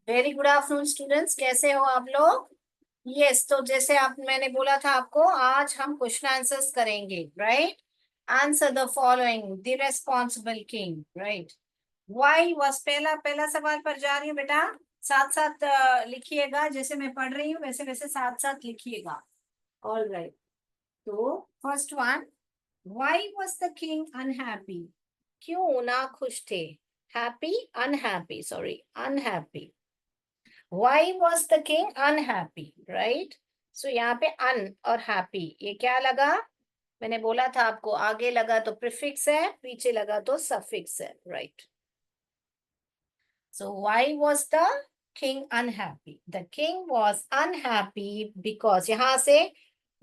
Very good afternoon students, कैसे हो आप लोग? यस, तो जैसे आप मैंने बोला था आपको, आज हम क्वेश्चन आंसर्स करेंगे, right? Answer the following, the responsible king, right? Why was, पहला पहला सवाल पर जा रही हूँ बेटा। साथ साथ लिखिएगा, जैसे मैं पढ़ रही हूँ वैसे वैसे साथ साथ लिखिएगा। All right. तो first one, why was the king unhappy? क्यों ना खुश थे? Happy, unhappy, sorry, unhappy. Why was the king unhappy, right? So यहाँ पे un और happy ये क्या लगा? मैंने बोला था आपको, आगे लगा तो प्रीफिक्स है, पीछे लगा तो सफिक्स है, right? So why was the king unhappy? The king was unhappy because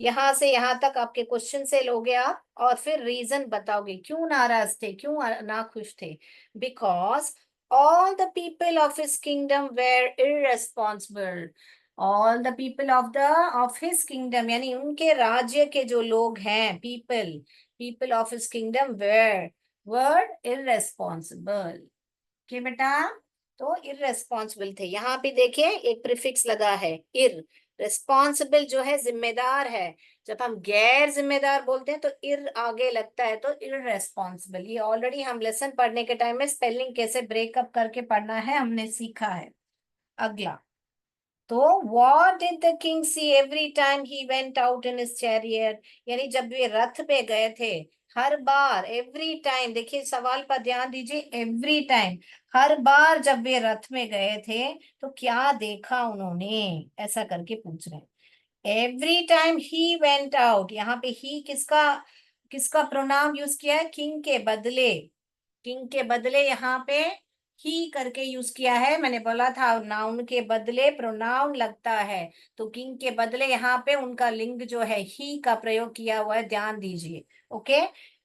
यहाँ से यहाँ तक आपके क्वेश्चन से लोगे आप, और फिर रीजन बताओगे क्यों नाराज थे, क्यों ना खुश थे। Because all the people of his kingdom were irresponsible. All the people of his kingdom यानी उनके राज्य के जो लोग हैं, people of his kingdom were irresponsible. कि बेटा, तो इररेस्पॉन्सिबल थे। यहाँ पे देखिए एक प्रीफिक्स लगा है, इर। रेस्पॉन्सिबल जो है जिम्मेदार है। जब हम गैर जिम्मेदार बोलते हैं तो इर आगे लगता है, तो इररेस्पॉन्सिबल। ये ऑलरेडी हम लेसन पढ़ने के टाइम में स्पेलिंग कैसे ब्रेकअप करके पढ़ना है हमने सीखा है। अगला, तो what did the king see every time he went out in his chariot? यानी जब वे रथ पे गए थे, हर बार, एवरी टाइम, देखिए सवाल पर ध्यान दीजिए, एवरी टाइम, हर बार जब वे रथ में गए थे तो क्या देखा उन्होंने, ऐसा करके पूछ रहे हैं। Every time he went out, यहाँ पे ही किसका किसका प्रोनाउन यूज किया है? किंग के बदले। किंग के बदले यहाँ पे ही करके यूज किया है। मैंने बोला था नाउन के बदले प्रोनाउन लगता है, तो किंग के बदले यहाँ पे उनका लिंग जो है ही का प्रयोग किया हुआ है, ध्यान दीजिए। Okay,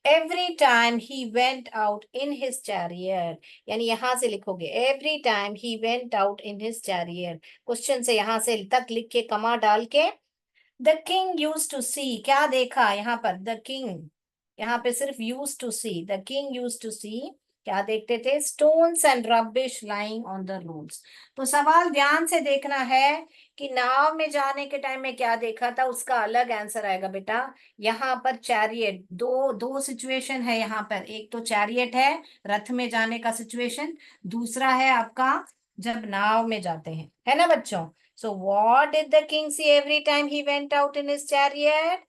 every time he went out in his chariot, यानी यहां से लिखोगे every time he went out in his chariot. Question से यहां से तक लिख के कमा डाल के, the king used to see, क्या देखा यहाँ पर? द किंग, यहाँ पे सिर्फ used to see, the king used to see, क्या देखते थे? Stones and rubbish lying on the roads. तो सवाल ध्यान से देखना है कि नाव में जाने के टाइम में क्या देखा था, उसका अलग आंसर आएगा बेटा। यहाँ पर चैरियट, दो दो सिचुएशन है यहाँ पर। एक तो चैरियट है, रथ में जाने का सिचुएशन, दूसरा है आपका जब नाव में जाते हैं, है ना बच्चों? So what did the king see every time he went out in his chariot?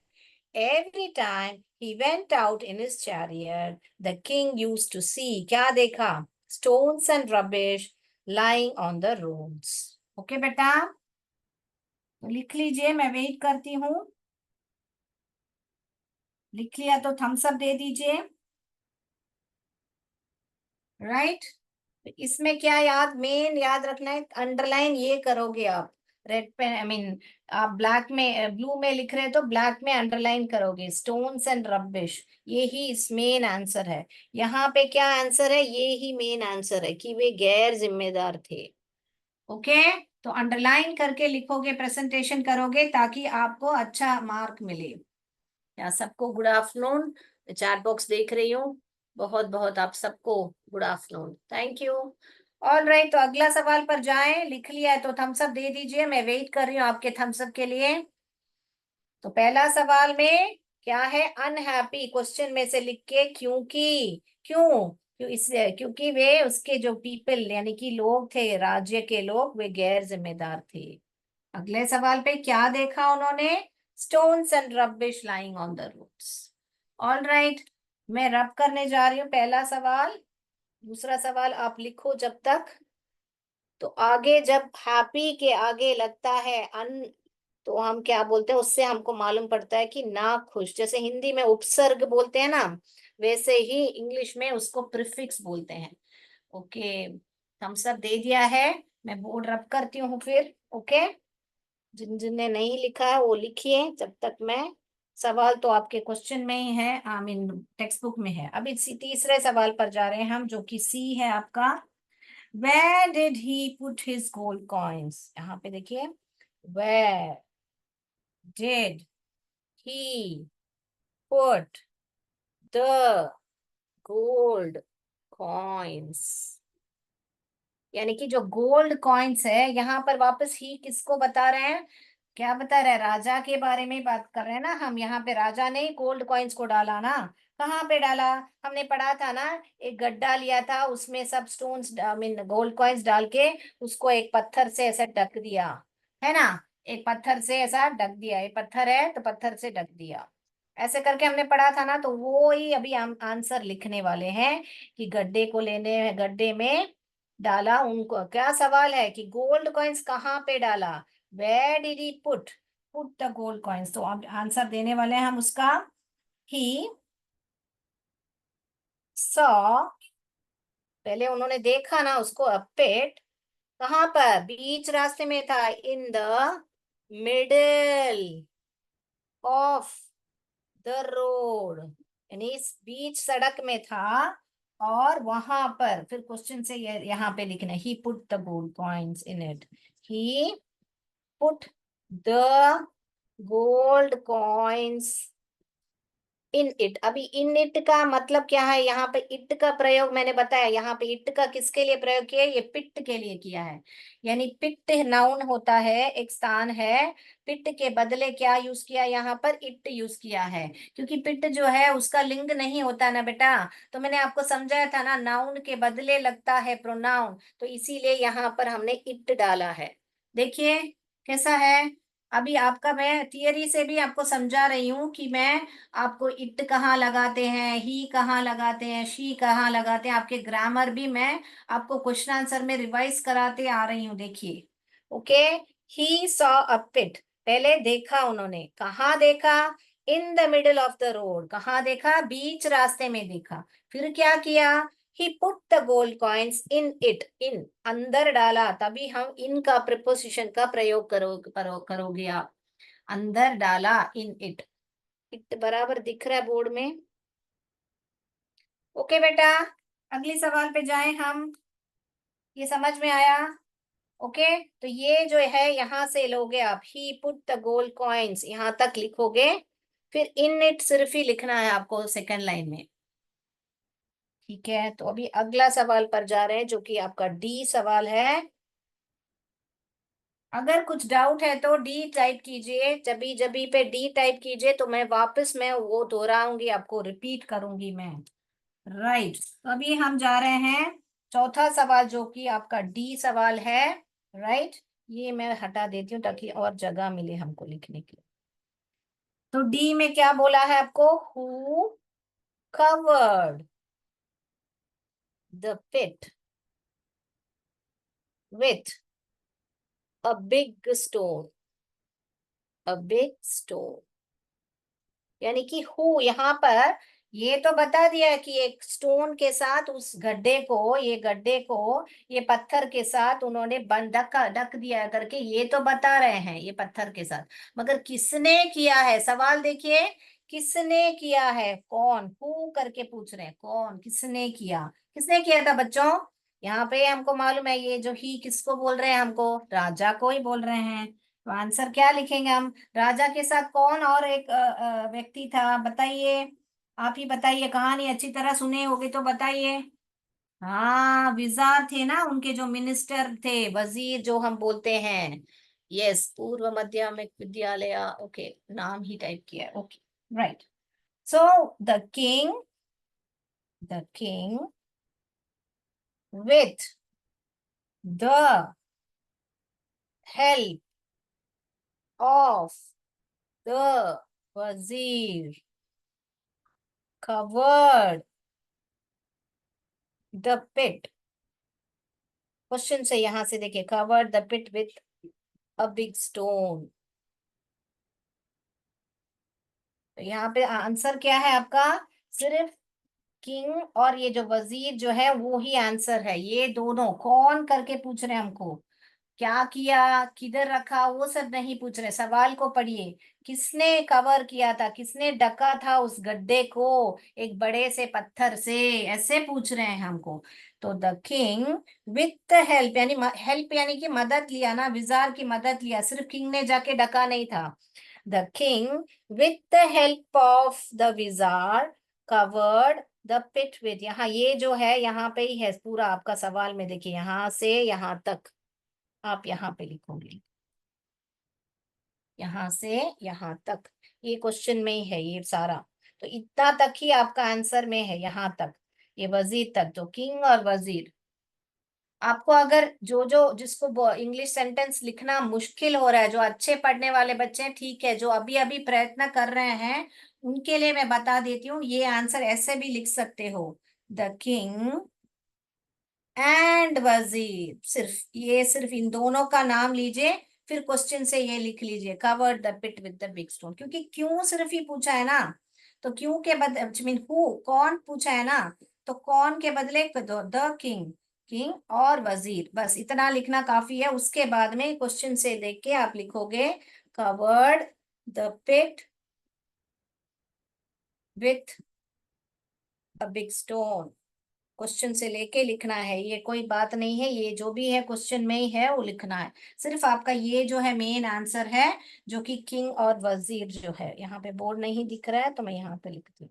Every time he went out in his chariot, the king used to see, क्या देखा? Stones and rubbish lying on the roads. Okay बेटा, तो लिख लीजिए, मैं wait करती हूँ। लिख लिया तो थम्स अप दे दीजिए, राइट? इसमें क्या याद, मेन याद रखना है, अंडरलाइन ये करोगे आप। रेड पेन, आई मीन, आप ब्लैक में, ब्लू में लिख रहे हैं तो ब्लैक में अंडरलाइन करोगे, स्टोन्स एंड रबिश, ये ही इस मेन आंसर है। यहाँ पे क्या आंसर है? ये ही मेन आंसर है कि वे गैर जिम्मेदार थे। ओके, तो अंडरलाइन करके लिखोगे, प्रेजेंटेशन करोगे, ताकि आपको अच्छा मार्क मिले। या सबको गुड आफ्टरनून, चैट बॉक्स देख रही हूँ। बहुत बहुत आप सबको good afternoon, thank you. All right, तो अगला सवाल पर जाएं। लिख लिया है तो थम्स अप दे दीजिए, मैं वेट कर रही हूँ आपके थम्स अप के लिए। तो पहला सवाल में क्या है? अनहैप्पी, क्वेश्चन में से लिख के, क्योंकि, क्यों इसलिए क्योंकि वे उसके जो पीपल यानी कि लोग थे, राज्य के लोग, वे गैर जिम्मेदार थे। अगले सवाल पे क्या देखा उन्होंने? Stones and rubbish lying on the roads. All right, मैं रब करने जा रही हूँ पहला सवाल। दूसरा सवाल आप लिखो जब तक। तो आगे जब हैप्पी के आगे लगता है अन, तो हम क्या बोलते हैं? उससे हमको मालूम पड़ता है कि ना खुश। जैसे हिंदी में उपसर्ग बोलते हैं ना, वैसे ही इंग्लिश में उसको प्रीफिक्स बोलते हैं। ओके, थम्स अप दे दिया है, मैं बोर्ड रब करती हूँ फिर। ओके, जिन जिनने नहीं लिखा है वो लिखिए जब तक मैं, सवाल तो आपके क्वेश्चन में ही है, आई मीन टेक्स्ट बुक में है। अब इसी तीसरे सवाल पर जा रहे हैं हम, जो कि सी है आपका। Where did he put his gold coins? यहाँ पे देखिए, where did he put the gold coins? यानी कि जो गोल्ड कॉइन्स है, यहाँ पर वापस ही किसको बता रहे हैं, क्या बता रहे हैं, राजा के बारे में बात कर रहे हैं ना हम। यहाँ पे राजा ने गोल्ड कॉइन्स को डाला ना, कहाँ पे डाला, हमने पढ़ा था ना, एक गड्ढा लिया था, उसमें सब stones I mean gold coins डाल के उसको एक पत्थर से ऐसे ढक दिया, है ना, एक पत्थर से ऐसा ढक दिया, ये पत्थर है तो पत्थर से ढक दिया, ऐसे करके हमने पढ़ा था ना। तो वो ही अभी हम आंसर लिखने वाले हैं कि गड्ढे को लेने, गड्ढे में डाला उनको, क्या सवाल है कि गोल्ड कॉइन्स कहाँ पे डाला, where did he put, put the gold coins. तो अब आंसर देने वाले हैं हम उसका, ही सॉ, पहले उन्होंने देखा ना उसको, अ पिट, कहाँ पर, बीच रास्ते में था, इन the middle of the road, यानी इस बीच सड़क में था, और वहां पर फिर क्वेश्चन से ये यहाँ पे लिखना, he put the gold coins in it, he put the gold coins in it. अभी इन इट का मतलब क्या है, यहाँ पे इट का प्रयोग मैंने बताया, यहाँ पे इट का किसके लिए प्रयोग किया है, ये पिट के लिए किया है। यानी पिट नाउन होता है, एक स्थान है, पिट के बदले क्या यूज किया, यहाँ पर इट यूज किया है, क्योंकि पिट जो है उसका लिंग नहीं होता ना बेटा। तो मैंने आपको समझाया था ना, नाउन के बदले लगता है प्रोनाउन, तो इसीलिए यहाँ पर हमने इट डाला है। देखिए कैसा है। अभी आपका मैं थियरी से भी आपको समझा रही हूँ कि मैं आपको इट कहाँ लगाते हैं, ही कहाँ लगाते हैं, शी कहाँ लगाते हैं, आपके ग्रामर भी मैं आपको क्वेश्चन आंसर में रिवाइज कराते आ रही हूँ। देखिए, ओके, ही सॉ अ पिट, पहले देखा उन्होंने, कहाँ देखा, in the middle of the road, कहाँ देखा, बीच रास्ते में देखा। फिर क्या किया, he put the gold coins in it, in अंदर डाला, तभी हम इन का प्रिपोजिशन का प्रयोग करोगे आप, अंदर डाला इन इट। इट बराबर दिख रहा है बोर्ड में। ओके बेटा, अगली सवाल पे जाएं हम, ये समझ में आया। ओके, तो ये जो है यहाँ से लोगे आप, ही पुट द गोल्ड कॉइन्स, यहाँ तक लिखोगे, फिर इन इट सिर्फ ही लिखना है आपको सेकंड लाइन में। ठीक है, तो अभी अगला सवाल पर जा रहे हैं जो कि आपका डी सवाल है। अगर कुछ डाउट है तो डी टाइप कीजिए, जबी जबी पे डी टाइप कीजिए, तो मैं वापस मैं वो दोहराऊंगी, आपको रिपीट करूंगी मैं। राइट, तो अभी हम जा रहे हैं चौथा सवाल जो कि आपका डी सवाल है। राइट, ये मैं हटा देती हूँ ताकि और जगह मिले हमको लिखने के लिए। तो डी में क्या बोला है आपको, who covered the pit with a big stone, a big stone, यानी कि हु यहाँ पर ये तो बता दिया है कि एक स्टोन के साथ उस गड्ढे को, ये गड्ढे को ये पत्थर के साथ उन्होंने बंद ढक ढक दिया करके, ये तो बता रहे हैं ये पत्थर के साथ, मगर किसने किया है, सवाल देखिए, किसने किया है, कौन, हु करके पूछ रहे हैं, कौन, किसने किया, किसने किया था बच्चों। यहाँ पे हमको मालूम है, ये जो ही किसको बोल रहे हैं, हमको राजा को ही बोल रहे हैं। तो आंसर क्या लिखेंगे हम, राजा के साथ कौन और एक व्यक्ति था, बताइए, आप ही बताइए, कहानी अच्छी तरह सुने होगे तो बताइए। हाँ, विजार थे ना, उनके जो मिनिस्टर थे, वजीर जो हम बोलते हैं। यस, पूर्व माध्यमिक विद्यालय, ओके, नाम ही टाइप किया है, okay, right. So the king with the help of the वजीर covered the pit, क्वेश्चन से यहां से देखिए, covered the pit with a big stone, तो यहाँ पे आंसर क्या है आपका, सिर्फ किंग और ये जो वजीर जो है वो ही आंसर है, ये दोनों कौन करके पूछ रहे हैं हमको, क्या किया, किधर रखा, वो सब नहीं पूछ रहे, सवाल को पढ़िए, किसने कवर किया था, किसने ढका था उस गड्ढे को एक बड़े से पत्थर से, ऐसे पूछ रहे हैं हमको। तो द किंग विथ हेल्प, यानी हेल्प यानी कि मदद लिया ना, विजार की मदद लिया, सिर्फ किंग ने जाके ढका नहीं था। The king with the help of the wizard covered the pit with, यहाँ ये जो है यहाँ पे ही है पूरा आपका सवाल में, देखिए यहाँ से यहाँ तक आप यहाँ पे लिखोगे, यहाँ से यहाँ तक, ये क्वेश्चन में ही है ये सारा। तो इतना तक ही आपका आंसर में है, यहाँ तक, ये वजीर तक, जो किंग और वजीर। आपको अगर जो जो जिसको इंग्लिश सेंटेंस लिखना मुश्किल हो रहा है, जो अच्छे पढ़ने वाले बच्चे हैं, ठीक है, जो अभी अभी प्रयत्न कर रहे हैं, उनके लिए मैं बता देती हूँ, ये आंसर ऐसे भी लिख सकते हो, द किंग एंड वजीर, सिर्फ इन दोनों का नाम लीजिए, फिर क्वेश्चन से ये लिख लीजिए, covered the pit with the big stone, क्योंकि क्यों सिर्फ ही पूछा है ना, तो क्यों के बदले मीन हु, कौन पूछा है ना, तो कौन के बदले द किंग, किंग और वजीर, बस इतना लिखना काफी है। उसके बाद में क्वेश्चन से देख के आप लिखोगे covered the pit with a big stone, question से लेके लिखना है, ये कोई बात नहीं है, ये जो भी है क्वेश्चन में ही है वो लिखना है, सिर्फ आपका ये जो है मेन आंसर है, जो कि किंग और वजीर जो है, यहाँ पे बोर्ड नहीं दिख रहा है तो मैं यहाँ पे लिखती हूँ,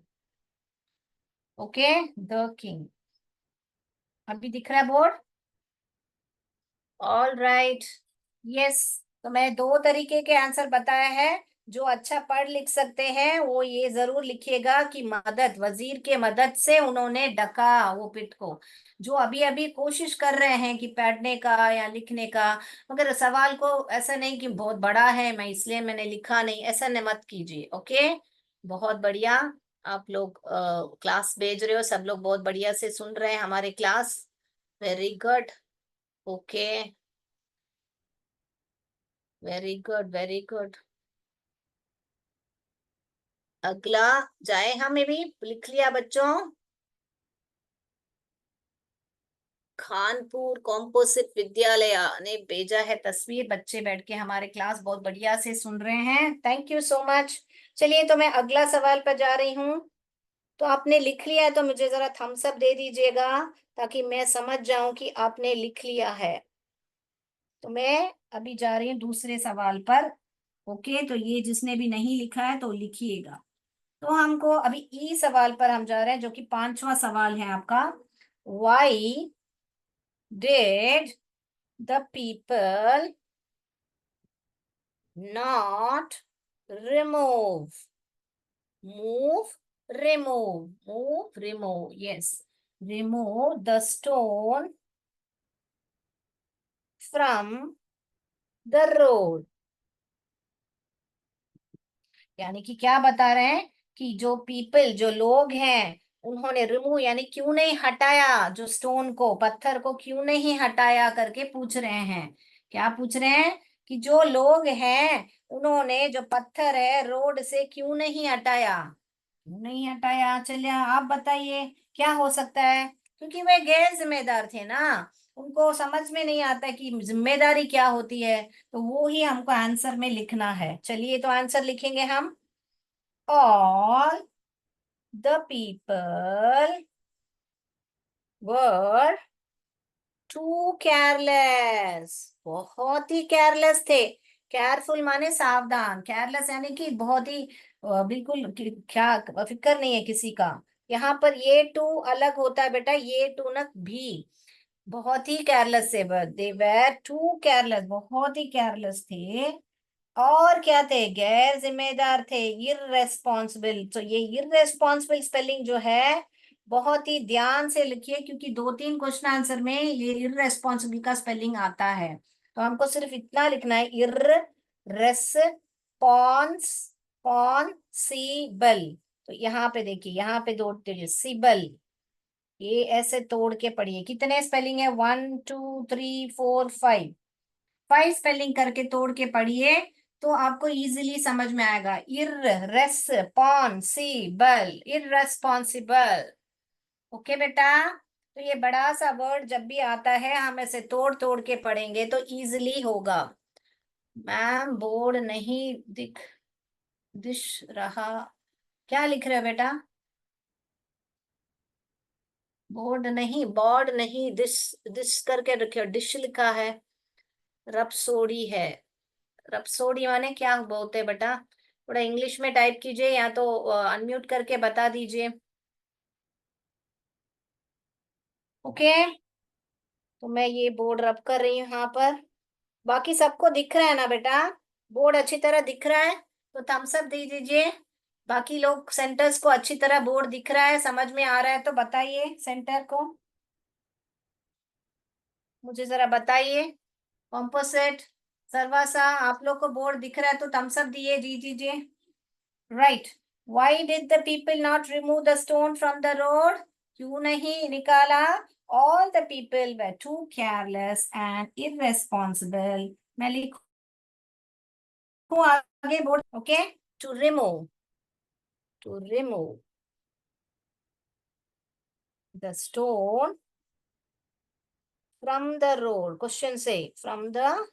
ओके, द किंग, अभी दिख रहा है बोर्ड, ऑल राइट, यस। तो मैं दो तरीके के आंसर बताया है, जो अच्छा पढ़ लिख सकते हैं वो ये जरूर लिखिएगा कि मदद, वजीर के मदद से उन्होंने ढका वो पिट को, जो अभी अभी कोशिश कर रहे हैं कि पढ़ने का या लिखने का, मगर सवाल को ऐसा नहीं कि बहुत बड़ा है मैं इसलिए मैंने लिखा नहीं, ऐसा न मत कीजिए, ओके। बहुत बढ़िया, आप लोग क्लास भेज रहे हो, सब लोग बहुत बढ़िया से सुन रहे हैं हमारे class, very good, okay, very good very good. अगला जाए, हमें भी लिख लिया बच्चों, खानपुर कॉम्पोजिट विद्यालय ने भेजा है तस्वीर, बच्चे बैठ के हमारे क्लास बहुत बढ़िया से सुन रहे हैं, थैंक यू सो मच। चलिए तो मैं अगला सवाल पर जा रही हूँ, तो आपने लिख लिया है तो मुझे जरा थम्स अप दे दीजिएगा, ताकि मैं समझ जाऊं कि आपने लिख लिया है। तो मैं अभी जा रही हूँ दूसरे सवाल पर, ओके, तो ये जिसने भी नहीं लिखा है तो लिखिएगा। तो हमको अभी ई सवाल पर हम जा रहे हैं, जो कि पांचवा सवाल है आपका, why did the people not remove, move, remove, yes, remove the stone from the road, यानी कि क्या बता रहे हैं कि जो पीपल, जो लोग हैं, उन्होंने रिमूव यानी क्यों नहीं हटाया, जो स्टोन को, पत्थर को क्यों नहीं हटाया करके पूछ रहे हैं, क्या पूछ रहे हैं कि जो लोग हैं उन्होंने जो पत्थर है रोड से क्यों नहीं हटाया, क्यों नहीं हटाया, चलिए आप बताइए क्या हो सकता है, क्योंकि वे गैर जिम्मेदार थे ना, उनको समझ में नहीं आता कि जिम्मेदारी क्या होती है, तो वो ही हमको आंसर में लिखना है। चलिए तो आंसर लिखेंगे हम, all the people were too careless, बहुत ही केयरलेस थे, केयरफुल माने सावधान, केयरलेस यानी कि बहुत ही बिल्कुल क्या फिक्र नहीं है किसी का, यहाँ पर ये टू अलग होता है बेटा, ये टू न भी, बहुत ही केयरलेस से, दे वेर टू केयरलेस, बहुत ही केयरलेस थे, और क्या थे, गैर जिम्मेदार थे, इररेस्पॉन्सिबल, तो ये इररेस्पॉन्सिबल स्पेलिंग जो है बहुत ही ध्यान से लिखिए, क्योंकि दो तीन क्वेश्चन आंसर में ये इररेस्पॉन्सिबल का स्पेलिंग आता है, तो हमको सिर्फ इतना लिखना है, इररेस्पॉन्स पॉन्सिबल, तो यहाँ पे देखिए, यहाँ पे दो सिबल, ये ऐसे तोड़ के पढ़िए, कितने स्पेलिंग है, 1 2 3 4 5, 5 स्पेलिंग करके तोड़ के पढ़िए, तो आपको इजीली समझ में आएगा, इररेस्पॉन्सिबल, इररेस्पॉन्सिबल, ओके बेटा। तो ये बड़ा सा वर्ड जब भी आता है हम ऐसे तोड़ तोड़ के पढ़ेंगे तो इजीली होगा। मैम बोर्ड नहीं दिश रहा, क्या लिख रहे हो बेटा, बोर्ड नहीं, दिस, दिस करके रखियो, डिश लिखा है, रपसोड़ी है, रपसोड़ी माने क्या बोलते हैं बेटा, थोड़ा इंग्लिश में टाइप कीजिए, या तो अनम्यूट करके बता दीजिए। ओके, तो मैं ये बोर्ड रब कर रही हूँ यहाँ पर। बाकी सबको दिख रहा है ना बेटा? बोर्ड अच्छी तरह दिख रहा है तो थम्स अप दे दीजिए। बाकी लोग सेंटर्स को अच्छी तरह बोर्ड दिख रहा है, समझ में आ रहा है तो बताइए सेंटर को, मुझे जरा बताइए। कॉम्पोजिट, सर्वासा, आप लोग को बोर्ड दिख रहा है तो थम्स अप दिए दीजिए। Right. Why did the people not remove the stone from the road? क्यों नहीं निकाला? All the people were too careless and irresponsible. मैं लिखूं आगे board? Okay, to remove the stone from the road, question से from the,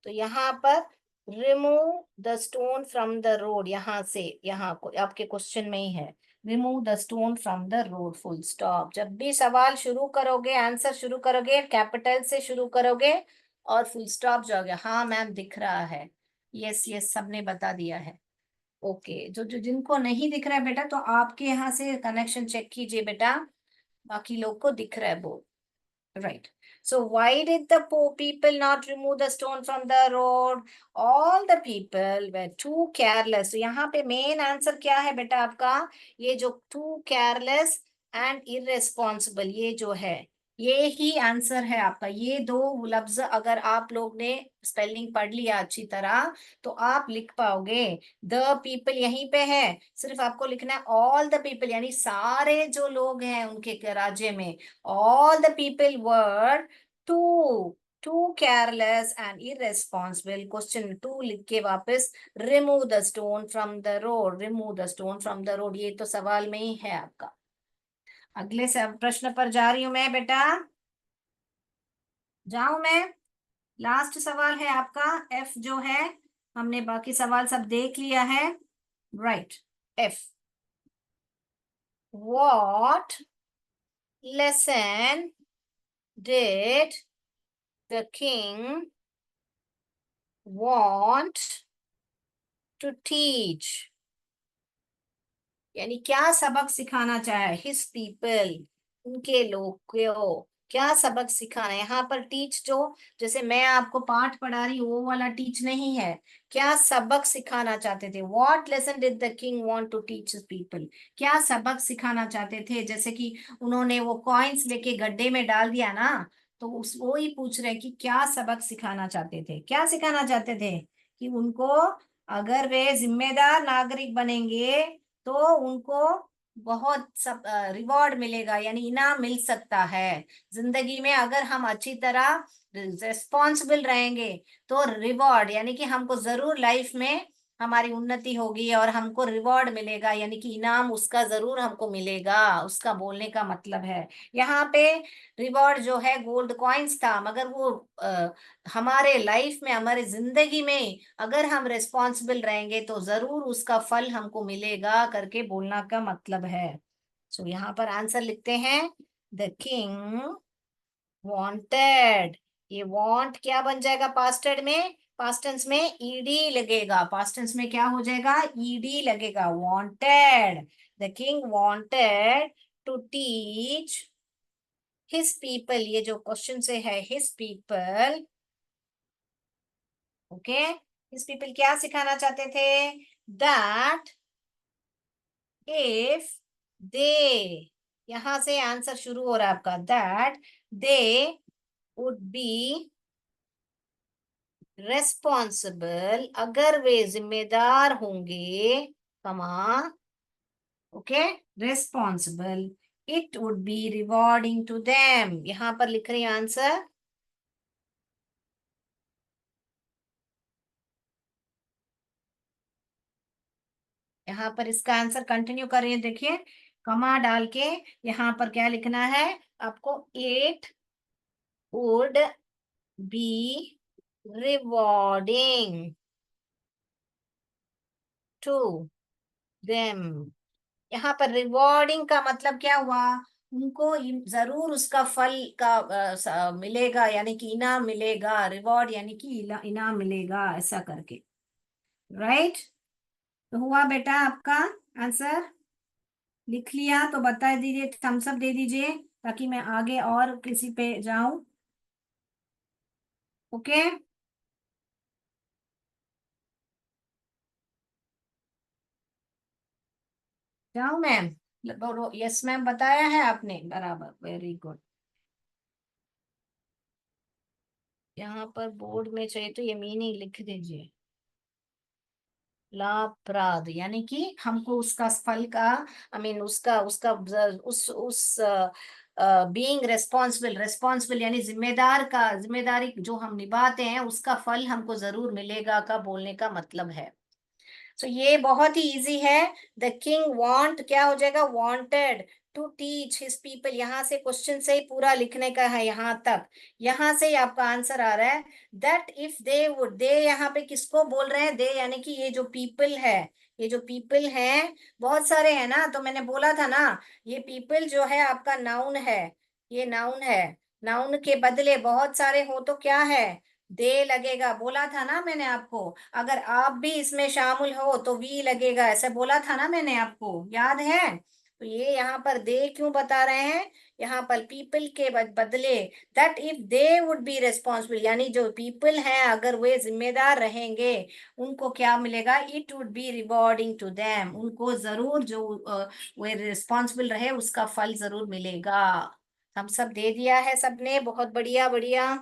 तो यहाँ पर remove the stone from the road, यहाँ से यहाँ को आपके क्वेश्चन में ही है, remove the stone from the road, full stop. जब भी सवाल शुरू करोगे, आंसर शुरू करोगे, कैपिटल से शुरू करोगे और फुल स्टॉप जाओगे। हाँ मैम दिख रहा है, यस यस सबने बता दिया है। ओके, जो जो जिनको नहीं दिख रहा है बेटा तो आपके यहाँ से कनेक्शन चेक कीजिए बेटा, बाकी लोग को दिख रहा है board. Right. So why did the poor people not remove the stone from the road? All the people were too careless. So यहाँ पे मेन आंसर क्या है बेटा आपका? ये जो too careless and irresponsible, ये जो है ये ही आंसर है आपका। ये दो लफ्ज अगर आप लोग ने स्पेलिंग पढ़ लिया अच्छी तरह तो आप लिख पाओगे। द पीपल यहीं पे है, सिर्फ आपको लिखना है ऑल द पीपल, यानी सारे जो लोग हैं उनके राज्य में, all the people were too careless and irresponsible। Question two लिख के वापस remove the stone from the road, remove the stone from the road, ये तो सवाल में ही है आपका। अगले प्रश्न पर जा रही हूं मैं बेटा, जाऊं मैं? लास्ट सवाल है आपका, एफ जो है, हमने बाकी सवाल सब देख लिया है। Right, F, what lesson did the king want to teach? यानी क्या सबक सिखाना चाहे हिज पीपल, उनके लोग को क्या सबक सिखाना है। यहाँ पर टीच जो, जैसे मैं आपको पाठ पढ़ा रही हूँ वो वाला टीच नहीं है, क्या सबक सिखाना चाहते थे। What lesson did the king want to teach his people, क्या सबक सिखाना चाहते थे। जैसे कि उन्होंने वो कॉइन्स लेके गड्ढे में डाल दिया ना, तो उस वो ही पूछ रहे हैं कि क्या सबक सिखाना चाहते थे, क्या सिखाना चाहते थे कि उनको अगर वे जिम्मेदार नागरिक बनेंगे तो उनको बहुत सब रिवॉर्ड मिलेगा, यानी इनाम मिल सकता है। जिंदगी में अगर हम अच्छी तरह रिस्पॉन्सिबल रहेंगे तो रिवॉर्ड, यानी कि हमको जरूर लाइफ में हमारी उन्नति होगी और हमको रिवॉर्ड मिलेगा, यानी कि इनाम उसका जरूर हमको मिलेगा, उसका बोलने का मतलब है। यहाँ पे रिवॉर्ड जो है गोल्ड कॉइन्स था, मगर वो हमारे लाइफ में, हमारे जिंदगी में अगर हम रिस्पॉन्सिबल रहेंगे तो जरूर उसका फल हमको मिलेगा करके बोलना का मतलब है। सो यहाँ पर आंसर लिखते हैं, द किंग वांटेड। ये वांट क्या बन जाएगा पास्ट टेंस में? पास्ट टेंस में ईडी लगेगा, पास्ट टेंस में क्या हो जाएगा? ईडी लगेगा, wanted. The king wanted to teach his people, ये जो क्वेश्चन से है his people, okay, his people क्या सिखाना चाहते थे? दैट इफ दे, यहां से आंसर शुरू हो रहा है आपका, that they would be responsible, अगर वे जिम्मेदार होंगे, comma, okay, responsible, it would be rewarding to them. यहां पर लिख रही आंसर, यहाँ पर इसका आंसर कंटिन्यू कर रही है, देखिए कमा डाल के यहाँ पर क्या लिखना है आपको, it would be rewarding to them. यहाँ पर रिवॉर्डिंग का मतलब क्या हुआ? उनको जरूर उसका फल का मिलेगा, यानी कि इनाम मिलेगा, रिवॉर्ड यानी कि इनाम मिलेगा, ऐसा करके। राइट, तो हुआ बेटा आपका आंसर। लिख लिया तो बता दीजिए, थम्स अप दे दीजिए, ताकि मैं आगे और किसी पे जाऊं। ओके। जाऊं मैम? यस मैम बताया है आपने, बराबर, वेरी गुड। यहाँ पर बोर्ड में चाहिए तो ये मीनिंग लिख दीजिए। लाभप्रद यानी कि हमको उसका फल का, आई मीन उसका उसका उस बीइंग रेस्पॉन्सिबल, रेस्पॉन्सिबल यानी जिम्मेदार का, जिम्मेदारी जो हम निभाते हैं उसका फल हमको जरूर मिलेगा का बोलने का मतलब है। सो ये बहुत ही इजी है। द किंग वांट क्या हो जाएगा, wanted to teach his people. यहाँ से क्वेश्चन से ही पूरा लिखने का है, यहाँ तक, यहाँ से ही आपका आंसर आ रहा है। दैट इफ दे वुड, दे यहाँ पे किसको बोल रहे हैं, दे यानी कि ये जो पीपल है, ये जो पीपल हैं बहुत सारे हैं ना, तो मैंने बोला था ना, ये पीपल जो है आपका नाउन है, ये नाउन है। नाउन के बदले बहुत सारे हो तो क्या है, दे लगेगा, बोला था ना मैंने आपको। अगर आप भी इसमें शामिल हो तो वी लगेगा, ऐसे बोला था ना मैंने आपको, याद है? तो ये यहाँ पर दे क्यों बता रहे हैं, यहाँ पर पीपल के बदले, that if they would be responsible यानी जो पीपल हैं अगर वे जिम्मेदार रहेंगे, उनको क्या मिलेगा, it would be rewarding to them, उनको जरूर जो वे रिस्पॉन्सिबल रहे उसका फल जरूर मिलेगा। हम सब दे दिया है सबने, बहुत बढ़िया बढ़िया।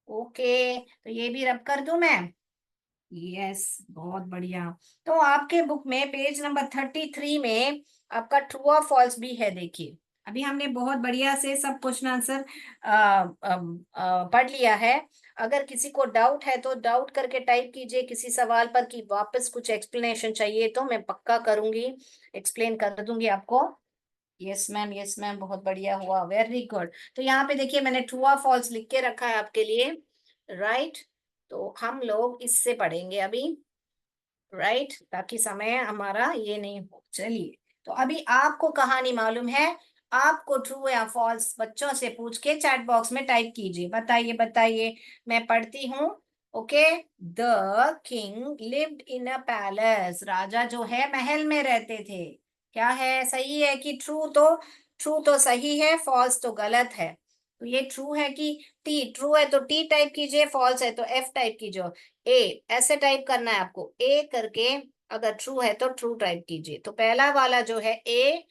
ओके, तो ये भी रब कर दूं मैं? यस, बहुत बढ़िया। तो आपके बुक में पेज नंबर 33 में आपका ट्रू और फॉल्स भी है, देखिए। अभी हमने बहुत बढ़िया से सब क्वेश्चन आंसर पढ़ लिया है। अगर किसी को डाउट है तो डाउट करके टाइप कीजिए किसी सवाल पर, कि वापस कुछ एक्सप्लेनेशन चाहिए तो मैं पक्का करूंगी, एक्सप्लेन कर दूंगी आपको। यस मैम, यस मैम, बहुत बढ़िया हुआ, वेरी गुड। तो यहाँ पे देखिए मैंने ट्रू और फॉल्स लिख के रखा है आपके लिए, राइट। तो हम लोग इससे पढ़ेंगे अभी, राइट, ताकि समय हमारा ये नहीं हो। चलिए, तो अभी आपको कहानी मालूम है, आपको ट्रू या फॉल्स बच्चों से पूछ के चैट बॉक्स में टाइप कीजिए, बताइए बताइए। मैं पढ़ती हूँ। Okay. The king lived in a palace, राजा जो है महल में रहते थे। क्या है, सही है कि ट्रू? तो ट्रू तो सही है, फॉल्स तो गलत है। तो ये ट्रू है कि टी, ट्रू है तो टी टाइप कीजिए, फॉल्स है तो एफ टाइप कीजिए। ए ऐसे टाइप करना है आपको, ए करके, अगर ट्रू है तो ट्रू टाइप कीजिए। तो पहला वाला जो है ए,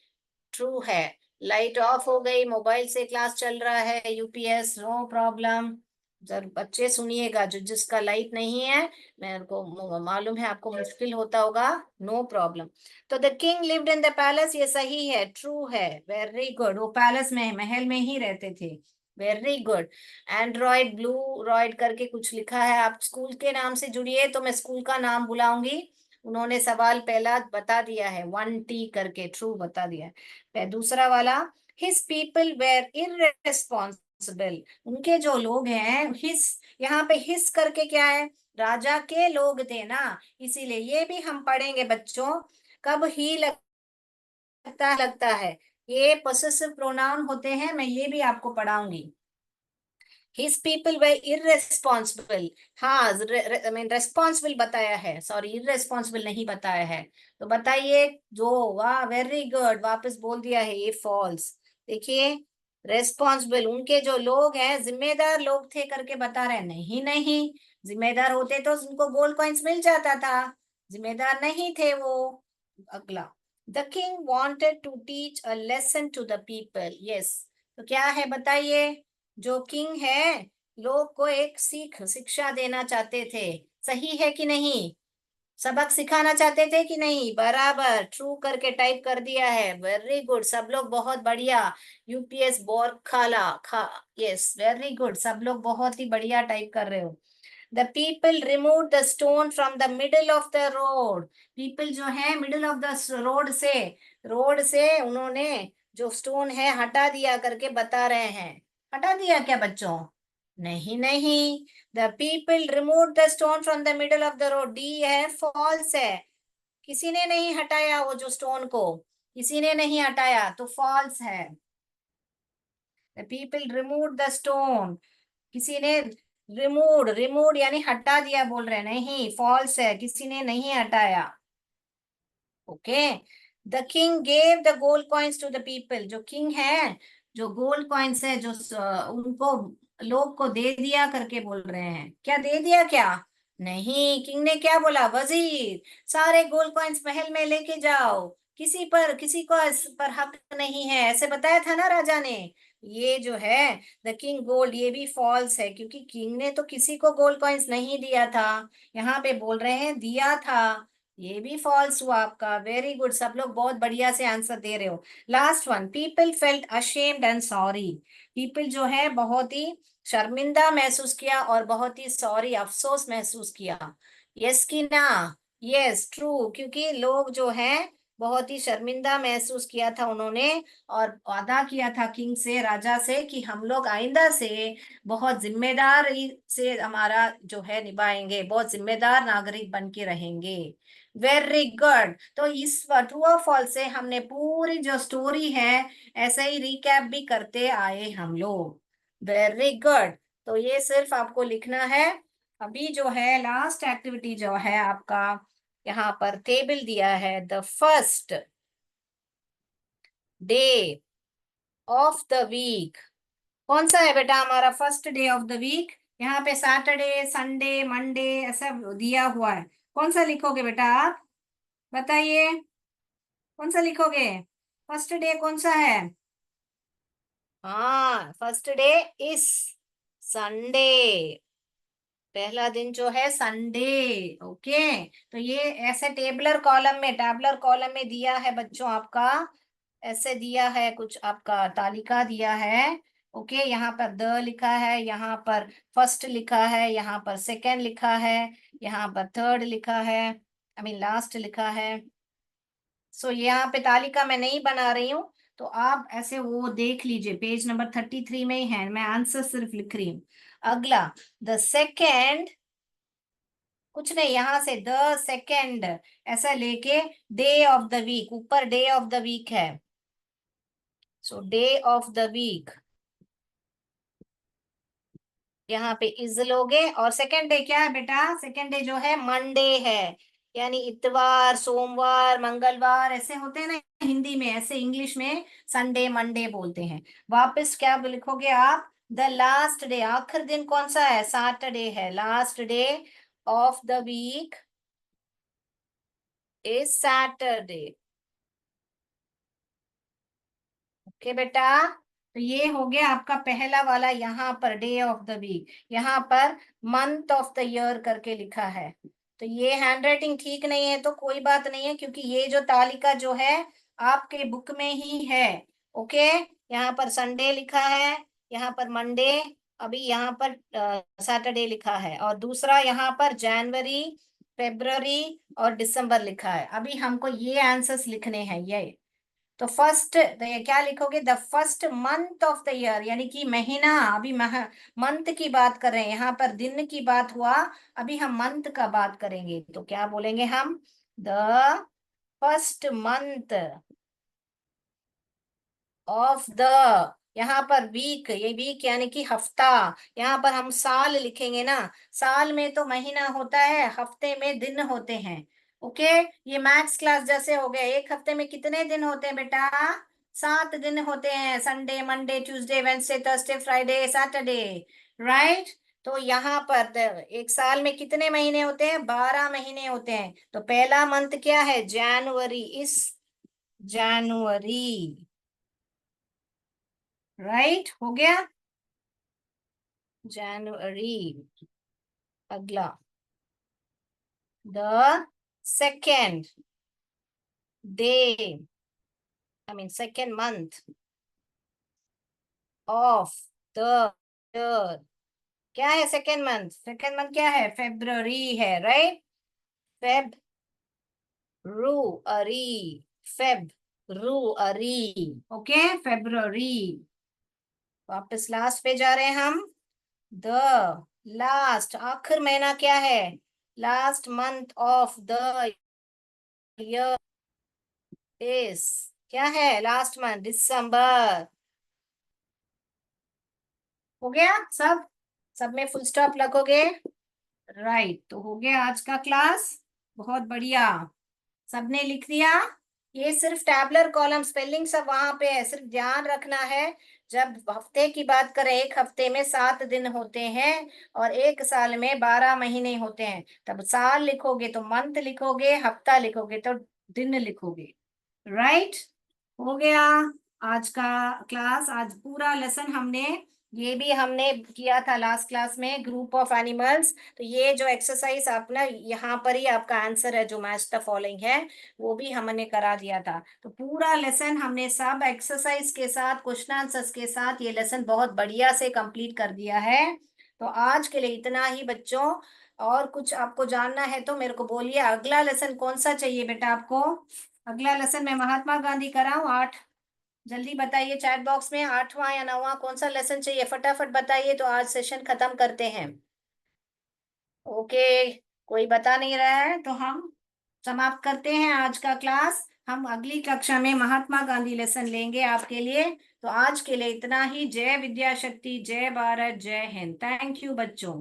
ट्रू है। लाइट ऑफ हो गई, मोबाइल से क्लास चल रहा है, यूपीएस, नो प्रॉब्लम। जब बच्चे सुनिएगा, जो जिसका लाइट नहीं है, मेरे को मालूम है आपको मुश्किल होता होगा, नो प्रॉब्लम। तो the king lived in the palace, ये सही है, ट्रू है, वेरी गुड। वो पैलेस में, महल में ही रहते थे, वेरी गुड। एंड्रॉयड ब्लू रॉयड करके कुछ लिखा है, आप स्कूल के नाम से जुड़िए तो मैं स्कूल का नाम बुलाऊंगी। उन्होंने सवाल पहला बता दिया है, 1T करके, ट्रू बता दिया है। दूसरा वाला, हिज पीपल वेर इररेस्पॉन्सिबल, उनके जो लोग हैं, हिस, यहाँ पे हिस करके क्या है, राजा के लोग थे ना, इसीलिए ये भी हम पढ़ेंगे बच्चों। कब ही लगता है, ये पोसेसिव प्रोनाउन होते हैं, मैं ये भी आपको पढ़ाऊंगी। हिज पीपल वे इररेस्पॉन्सिबल, हाँ, आई मीन रेस्पॉन्सिबल बताया है, सॉरी इररेस्पॉन्सिबल नहीं बताया है। तो बताइए जो, वाह वेरी गुड, वापस बोल दिया है, ये फॉल्स। देखिए, रेस्पॉन्सिबल उनके जो लोग हैं, जिम्मेदार लोग थे करके बता रहे हैं, नहीं नहीं, जिम्मेदार होते तो उनको गोल्ड कॉइन्स मिल जाता था, जिम्मेदार नहीं थे वो। अगला, the king wanted to teach a lesson to the people, yes. तो क्या है बताइए, जो किंग है, लोग को एक शिक्षा देना चाहते थे, सही है कि नहीं? सबक सिखाना चाहते थे कि नहीं? बराबर, ट्रू करके टाइप कर दिया है, वेरी गुड, सब लोग बहुत बढ़िया। यूपीएस बोर खाला खा, यस, वेरी गुड, सब लोग बहुत ही बढ़िया टाइप कर रहे हो। The people remove the stone from the middle of the road, people जो है मिडल ऑफ द रोड से, रोड से उन्होंने जो स्टोन है हटा दिया करके बता रहे हैं। हटा दिया क्या बच्चों? नहीं नहीं, the people remove the stone from the middle of the road, D है, फॉल्स है। किसी ने नहीं हटाया वो जो स्टोन को, किसी ने नहीं हटाया, तो फॉल्स है। The people remove the stone, किसी ने, रिमूव, रिमूव यानी हटा दिया बोल रहे हैं, नहीं, फॉल्स है, किसी ने नहीं हटाया। Okay. The king gave the gold coins to the people. जो किंग है, जो गोल्ड कॉइन्स है, जो उनको लोग को दे दिया करके बोल रहे हैं। क्या दे दिया क्या? नहीं, किंग ने क्या बोला? वजीर, सारे गोल्ड कॉइन्स महल में लेके जाओ, किसी को इस पर हक नहीं है, ऐसे बताया था ना राजा ने। ये जो है द किंग गोल्ड, ये भी फॉल्स है, क्योंकि किंग ने तो किसी को गोल्ड कॉइन्स नहीं दिया था। यहाँ पे बोल रहे हैं दिया था। ये भी फॉल्स हुआ आपका। वेरी गुड, सब लोग बहुत बढ़िया से आंसर दे रहे हो। Last one, people felt ashamed and sorry. People जो है बहुत ही शर्मिंदा महसूस किया और बहुत ही सॉरी, अफसोस महसूस किया। यस की ना? यस ट्रू, क्योंकि लोग जो हैं बहुत ही शर्मिंदा महसूस किया था उन्होंने, और वादा किया था किंग से, राजा से, कि हम लोग आइंदा से बहुत जिम्मेदारी से हमारा जो है निभाएंगे, बहुत जिम्मेदार नागरिक बन के रहेंगे। Very good. तो इस ट्रू और फॉल्स से हमने पूरी जो स्टोरी है ऐसे ही रिकैप भी करते आए हम लोग। Very good. तो ये सिर्फ आपको लिखना है। अभी जो है लास्ट एक्टिविटी जो है आपका, यहाँ पर टेबल दिया है, the first day of the week. कौन सा है बेटा हमारा first day of the week? यहाँ पे सैटरडे, संडे, मंडे ऐसा दिया हुआ है। कौन सा लिखोगे बेटा आप? बताइए, कौन सा लिखोगे? फर्स्ट डे कौन सा है? हाँ, फर्स्ट डे इस संडे। पहला दिन जो है संडे। ओके। तो ये ऐसे टैबलर कॉलम में दिया है बच्चों आपका, ऐसे दिया है कुछ आपका तालिका दिया है। ओके, यहाँ पर द लिखा है, यहाँ पर फर्स्ट लिखा है, यहाँ पर सेकेंड लिखा है, यहाँ पर थर्ड लिखा है, आई मीन लास्ट लिखा है। सो यहाँ पे तालिका मैं नहीं बना रही हूँ, तो आप ऐसे वो देख लीजिए, पेज नंबर 33 में ही है, मैं आंसर सिर्फ लिख रही हूँ। अगला, द सेकेंड, कुछ नहीं, यहाँ से द सेकेंड ऐसा लेके डे ऑफ द वीक, ऊपर डे ऑफ द वीक है, सो डे ऑफ द वीक यहाँ पे इज लोगे। और सेकेंड डे क्या है बेटा? सेकेंड डे जो है मंडे है, यानी इतवार, सोमवार, मंगलवार ऐसे होते हैं ना हिंदी में, ऐसे इंग्लिश में संडे मंडे बोलते हैं। वापस क्या लिखोगे आप? द लास्ट डे, आखिर दिन कौन सा है? सैटरडे है। Last day of the week is Saturday. Okay बेटा, तो ये हो गया आपका पहला वाला, यहाँ per day of the week, यहाँ per month of the year करके लिखा है। तो ये हैंडराइटिंग ठीक नहीं है तो कोई बात नहीं है, क्योंकि ये जो तालिका जो है आपके बुक में ही है। ओके, यहाँ पर संडे लिखा है, यहाँ पर मंडे, अभी यहाँ पर सैटरडे लिखा है, और दूसरा यहाँ पर जनवरी, फेब्रुअरी और दिसंबर लिखा है। अभी हमको ये आंसर्स लिखने हैं ये। तो फर्स्ट, तो ये क्या लिखोगे? The first month of the year, यानी कि महीना, अभी मंथ की बात कर रहे हैं, यहाँ पर दिन की बात हुआ, अभी हम मंथ का बात करेंगे, तो क्या बोलेंगे हम? The first month of the, यहाँ पर वीक, ये वीक यानी कि हफ्ता, यहाँ पर हम साल लिखेंगे ना, साल में तो महीना होता है, हफ्ते में दिन होते हैं। ओके, ये मैथ्स क्लास जैसे हो गया। एक हफ्ते में कितने दिन होते हैं बेटा? 7 दिन होते हैं, Sunday, Monday, Tuesday, Wednesday, Thursday, Friday, Saturday. Right. तो यहाँ पर एक साल में कितने महीने होते हैं? 12 महीने होते हैं। तो पहला मंथ क्या है? जनवरी, इस जनवरी। राइट, हो गया जनवरी। अगला, the second day, I mean second month of the year. क्या है सेकेंड मंथ? सेकेंड मंथ क्या है? फेब्रुअरी है। राइट, फेब रू अरी, फेब रू अरी। Okay, February. वापस लास्ट पे जा रहे हैं हम। द लास्ट, आखिर महीना क्या है? Last month of the year is, क्या है लास्ट मंथ? दिसंबर। हो गया सब? सब में फुल स्टॉप लगोगे? राइट, तो हो गया आज का क्लास। बहुत बढ़िया, सबने लिख दिया। ये सिर्फ टैबुलर कॉलम, स्पेलिंग सब वहां पे है, सिर्फ ध्यान रखना है। जब हफ्ते की बात करें, एक हफ्ते में 7 दिन होते हैं और एक साल में 12 महीने होते हैं। तब साल लिखोगे तो मंथ लिखोगे, हफ्ता लिखोगे तो दिन लिखोगे। राइट, हो गया आज का क्लास। आज पूरा लेसन हमने, ये भी हमने किया था लास्ट क्लास में, ग्रुप ऑफ एनिमल्स। तो ये जो एक्सरसाइज आप ना, यहाँ पर ही आपका आंसर है जो मैच द फॉलोइंग है, वो भी हमने करा दिया था। तो पूरा लेसन हमने सब एक्सरसाइज के साथ, क्वेश्चन आंसर्स के साथ, ये लेसन बहुत बढ़िया से कंप्लीट कर दिया है। तो आज के लिए इतना ही बच्चों। और कुछ आपको जानना है तो मेरे को बोलिए, अगला लेसन कौन सा चाहिए बेटा आपको? अगला लेसन मैं महात्मा गांधी कराऊं 8? जल्दी बताइए चैट बॉक्स में, 8वां या 9वां कौन सा लेसन चाहिए, फटाफट बताइए तो आज सेशन खत्म करते हैं। ओके, कोई बता नहीं रहा है तो हम समाप्त करते हैं आज का क्लास। हम अगली कक्षा में महात्मा गांधी लेसन लेंगे आपके लिए। तो आज के लिए इतना ही। जय विद्या शक्ति, जय भारत, जय हिंद। थैंक यू बच्चों।